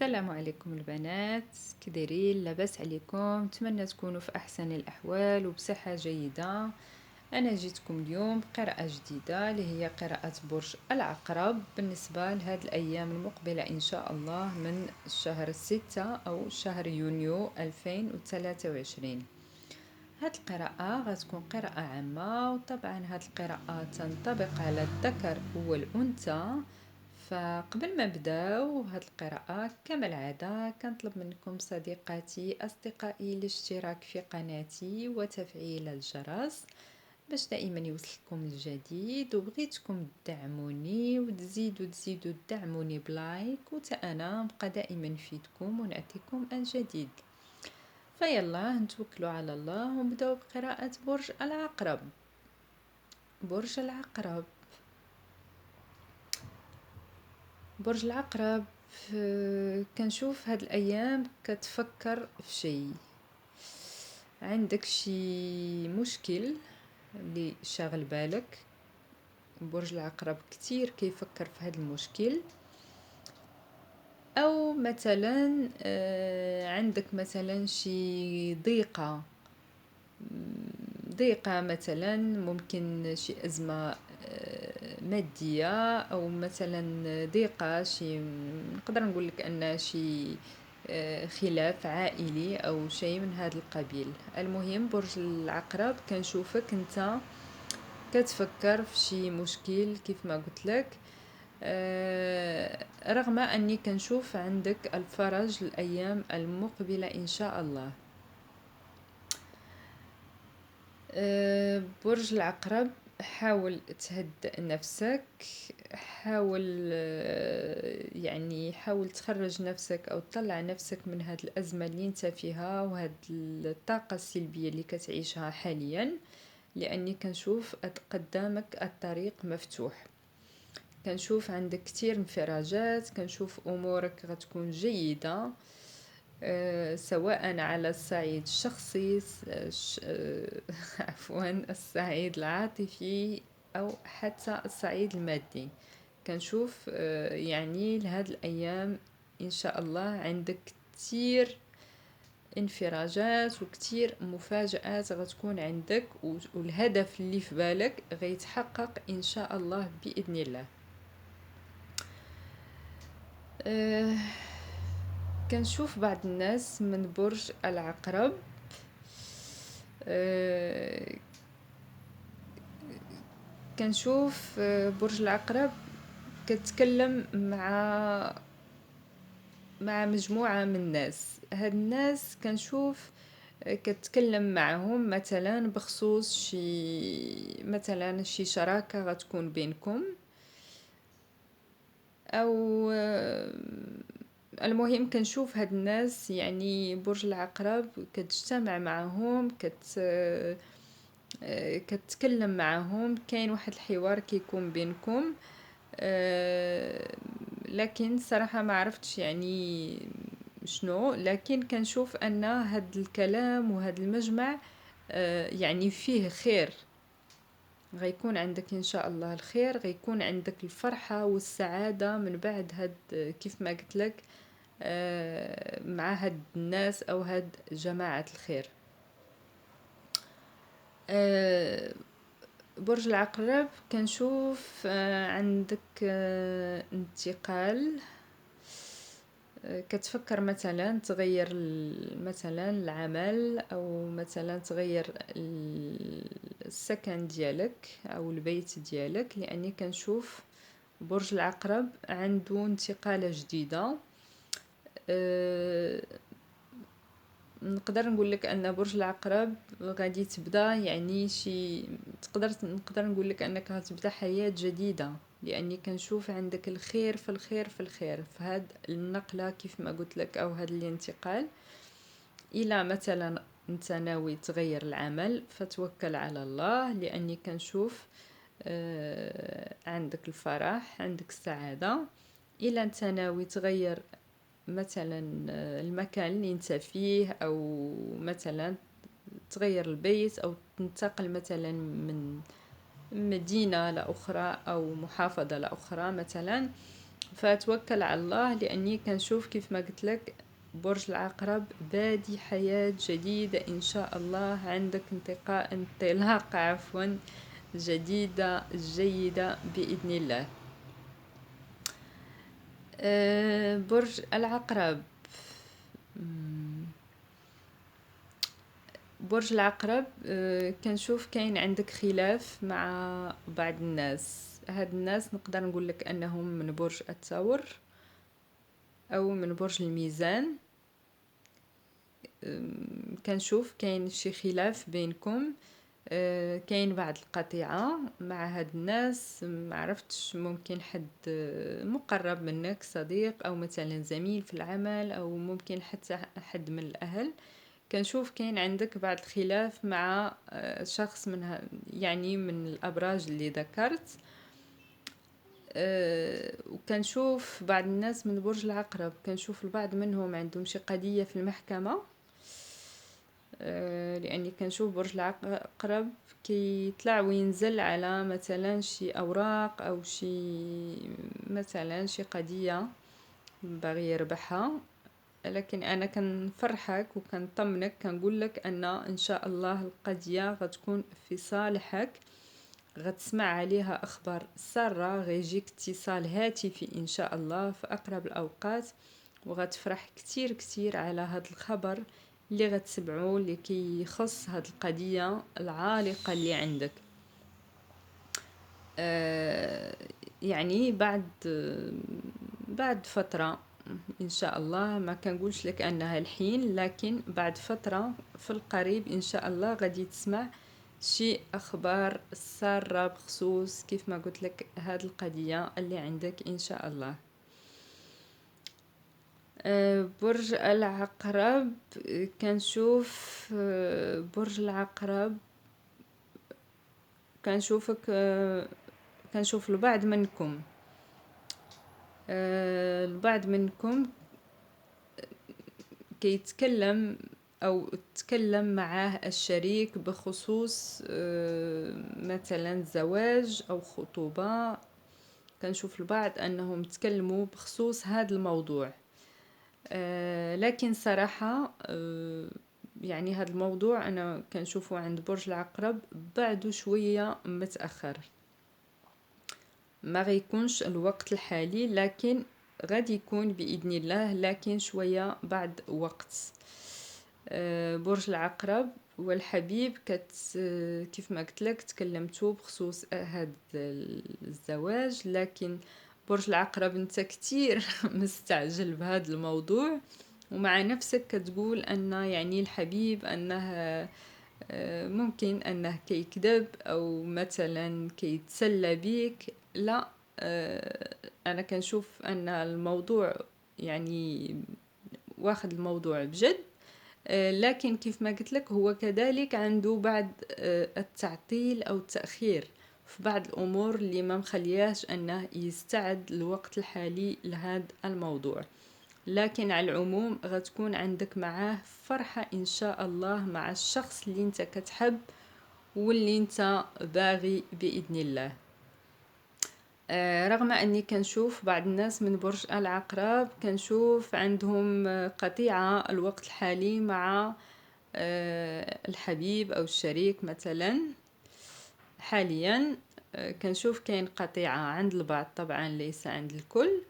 السلام عليكم البنات، كي دايرين؟ لاباس عليكم؟ نتمنى تكونوا في احسن الاحوال وبصحه جيده. انا جيتكم اليوم بقراءه جديده اللي هي قراءه برج العقرب بالنسبه لهاد الايام المقبله ان شاء الله من الشهر 6 او شهر يونيو 2023. هاد القراءة غتكون قراءة عامة، وطبعا هاد القراءة تنطبق على الذكر والأنثى. فقبل ما نبداو هاد القراءة كما العادة كنطلب منكم صديقاتي أصدقائي الاشتراك في قناتي وتفعيل الجرس باش دائما يوصلكم الجديد، وبغيتكم تدعموني وتزيدوا تدعموني بلايك، وتا أنا نبقى دائما نفيدكم ونعطيكم الجديد. فيلا نتوكلوا على الله ونبداو بقراءة برج العقرب. برج العقرب، برج العقرب. كنشوف هاد الايام كتفكر في شيء، عندك شي مشكل اللي شاغل بالك. برج العقرب كتير كيفكر في هاد المشكل، او مثلا عندك مثلا شي ضيقة مثلا، ممكن شي أزمة مادية، أو مثلا ضيقة شي، نقدر نقول لك أن شي خلاف عائلي أو شيء من هذا القبيل. المهم برج العقرب كنشوفك أنت كتفكر في شي مشكل كيف ما قلت لك، رغم أني كنشوف عندك الفرج الأيام المقبلة إن شاء الله. برج العقرب، حاول تهدئ نفسك، حاول يعني حاول تخرج نفسك او تطلع نفسك من هاد الازمه اللي انت فيها وهاد الطاقه السلبيه اللي كتعيشها حاليا، لاني كنشوف قدامك الطريق مفتوح. كنشوف عندك كتير انفراجات، كنشوف امورك غتكون جيده، سواء على الصعيد الشخصي عفوا الصعيد العاطفي أو حتى الصعيد المادي. كنشوف يعني لهاد الأيام إن شاء الله عندك كتير انفراجات وكتير مفاجآت غتكون عندك، والهدف اللي في بالك غيتحقق إن شاء الله بإذن الله. كنشوف بعض الناس من برج العقرب كنشوف برج العقرب كتكلم مع مجموعة من الناس. هاد الناس كنشوف كتكلم معهم مثلا بخصوص شي شراكة غتكون بينكم، او المهم كنشوف هاد الناس يعني برج العقرب كتجتمع معهم، كتكلم معهم، كاين واحد الحوار كيكون بينكم. لكن صراحة ما عرفتش يعني شنو، لكن كنشوف ان هاد الكلام وهاد المجمع يعني فيه خير، غيكون عندك ان شاء الله الخير، غيكون عندك الفرحة والسعادة من بعد هاد كيف ما قلت لك مع هاد الناس او هاد جماعة الخير. برج العقرب كنشوف عندك انتقال، كتفكر مثلا تغير مثلا العمل، او مثلا تغير السكن ديالك او البيت ديالك، لاني كنشوف برج العقرب عنده انتقالة جديدة. نقدر نقول لك ان برج العقرب غادي تبدا يعني نقدر نقول لك انك غتبدا حياة جديدة، لاني كنشوف عندك الخير في الخير في الخير في هاد النقلة كيف ما قلت لك، او هاد الانتقال. الى مثلا انت ناوي تغير العمل فتوكل على الله، لاني كنشوف عندك الفرح، عندك السعادة. الى انت ناوي تغير مثلا المكان اللي انت فيه، او مثلا تغير البيت، او تنتقل مثلا من مدينة لأخرى أو محافظة لأخرى مثلا، فتوكل على الله، لاني كنشوف كيف ما قلت لك برج العقرب بادي حياة جديدة ان شاء الله، عندك انطلاقة جديدة جيدة بإذن الله. برج العقرب. برج العقرب، كنشوف كاين عندك خلاف مع بعض الناس. هاد الناس نقدر نقول لك انهم من برج الثور او من برج الميزان. كنشوف كاين شي خلاف بينكم، كاين بعض القطيعة مع هاد الناس، معرفتش ممكن حد مقرب منك، صديق او مثلا زميل في العمل، او ممكن حتى حد من الاهل. كنشوف كاين عندك بعض الخلاف مع شخص من يعني من الابراج اللي ذكرت. وكنشوف بعض الناس من برج العقرب، كنشوف البعض منهم عندهم شي قضية في المحكمة. لاني كنشوف برج العقرب كيطلع وينزل على مثلا شي اوراق او شي مثلا شي قضية باغي يربحها. لكن انا كنفرحك وكنطمنك، كنقول لك ان شاء الله القضية غتكون في صالحك، غتسمع عليها اخبار سارة، غيجيك اتصال هاتفي ان شاء الله في اقرب الاوقات، وغتفرح كتير كتير على هذا الخبر اللي غتسمعوا، اللي كيخص هذه القضية العالقة اللي عندك. يعني بعد فترة ان شاء الله، ما كنقولش لك انها الحين، لكن بعد فترة في القريب ان شاء الله غادي تسمع شي اخبار سارة بخصوص كيف ما قلت لك هاد القضية اللي عندك ان شاء الله. برج العقرب. كنشوف برج العقرب، كنشوفك كنشوف البعض منكم كيتكلم او تكلم معاه الشريك بخصوص مثلا زواج او خطوبة. كنشوف البعض انهم تكلموا بخصوص هذا الموضوع، لكن صراحة يعني هذا الموضوع انا كنشوفه عند برج العقرب بعده شوية متأخر، ما غيكونش الوقت الحالي، لكن غادي يكون بإذن الله، لكن شوية بعد وقت. برج العقرب والحبيب كيف ما قلت لك تكلمتوا بخصوص هذا الزواج، لكن برج العقرب انت كتير مستعجل بهذا الموضوع، ومع نفسك كتقول ان يعني الحبيب انه ممكن انه كيكذب او مثلا كيتسلى بيك. لا، انا كنشوف ان الموضوع يعني واخد الموضوع بجد، لكن كيف ما قلت لك هو كذلك عنده بعض التعطيل او التأخير في بعض الامور اللي ما مخلياش انه يستعد الوقت الحالي لهذا الموضوع. لكن على العموم غتكون عندك معاه فرحة ان شاء الله مع الشخص اللي انت كتحب واللي انت باغي بإذن الله. رغم اني كنشوف بعض الناس من برج العقرب كنشوف عندهم قطيعة الوقت الحالي مع الحبيب او الشريك مثلا. حاليا كنشوف كاين قطيعة عند البعض، طبعا ليس عند الكل،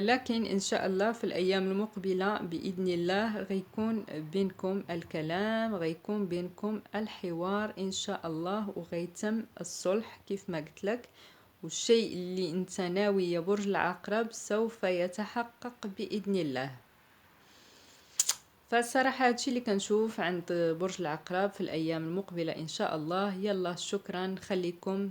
لكن ان شاء الله في الايام المقبلة باذن الله غيكون بينكم الكلام، غيكون بينكم الحوار ان شاء الله، وغيتم الصلح كيف ما قلت لك، والشيء اللي انت ناوي يا برج العقرب سوف يتحقق باذن الله. فالصراحة هادشي اللي كنشوف عند برج العقرب في الايام المقبلة ان شاء الله. يلا شكرا، خليكم